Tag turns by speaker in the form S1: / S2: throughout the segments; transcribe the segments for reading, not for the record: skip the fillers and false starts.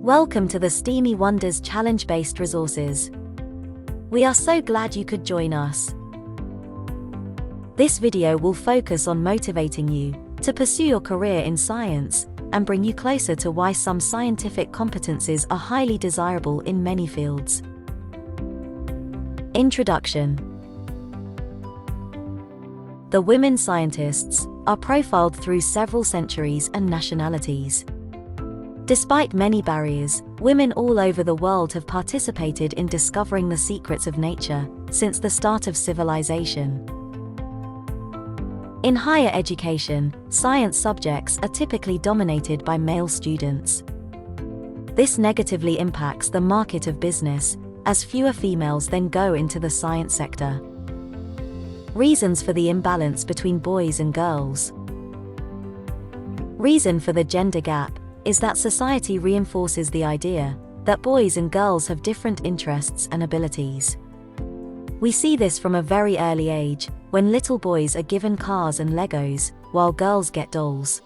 S1: Welcome to the Steamy Wonders challenge-based resources. We are so glad you could join us. This video will focus on motivating you to pursue your career in science and bring you closer to why some scientific competencies are highly desirable in many fields. Introduction. The women scientists are profiled through several centuries and nationalities. Despite many barriers, women all over the world have participated in discovering the secrets of nature since the start of civilization. In higher education, science subjects are typically dominated by male students. This negatively impacts the market of business, as fewer females then go into the science sector. Reasons for the imbalance between boys and girls. Reason for the gender gap is that society reinforces the idea that boys and girls have different interests and abilities. We see this from a very early age, when little boys are given cars and Legos, while girls get dolls.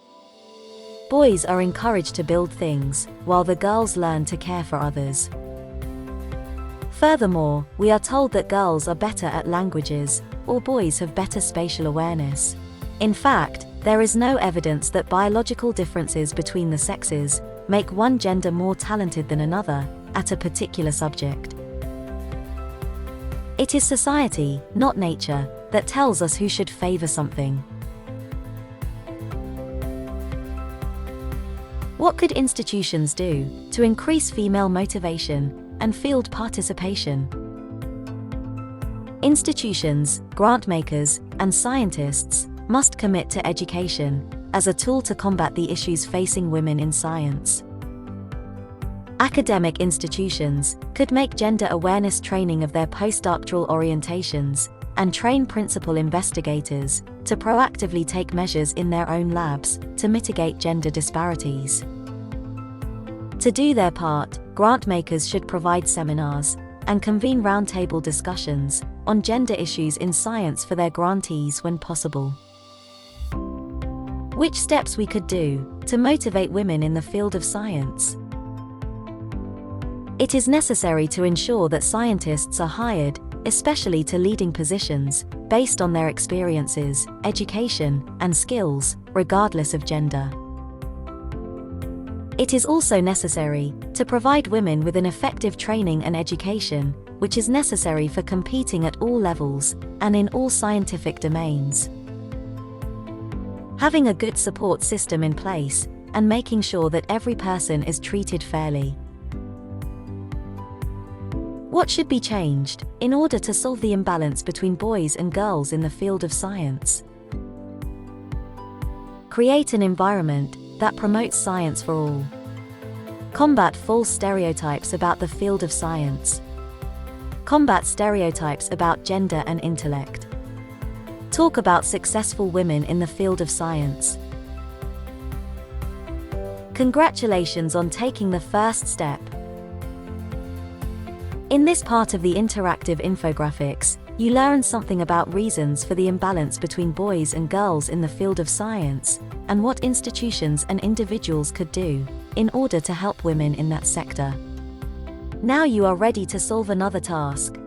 S1: Boys are encouraged to build things, while the girls learn to care for others. Furthermore, we are told that girls are better at languages, or boys have better spatial awareness. In fact, there is no evidence that biological differences between the sexes make one gender more talented than another at a particular subject. It is society, not nature, that tells us who should favor something. What could institutions do to increase female motivation and field participation? Institutions, grant makers, and scientists must commit to education as a tool to combat the issues facing women in science. Academic institutions could make gender awareness training of their postdoctoral orientations and train principal investigators to proactively take measures in their own labs to mitigate gender disparities. To do their part, grant makers should provide seminars and convene roundtable discussions on gender issues in science for their grantees when possible. Which steps we could do to motivate women in the field of science? It is necessary to ensure that scientists are hired, especially to leading positions, based on their experiences, education, and skills, regardless of gender. It is also necessary to provide women with an effective training and education, which is necessary for competing at all levels and in all scientific domains. Having a good support system in place and making sure that every person is treated fairly. What should be changed in order to solve the imbalance between boys and girls in the field of science? Create an environment that promotes science for all. Combat false stereotypes about the field of science. Combat stereotypes about gender and intellect. Talk about successful women in the field of science. Congratulations on taking the first step. In this part of the interactive infographics, you learn something about reasons for the imbalance between boys and girls in the field of science, and what institutions and individuals could do in order to help women in that sector. Now you are ready to solve another task.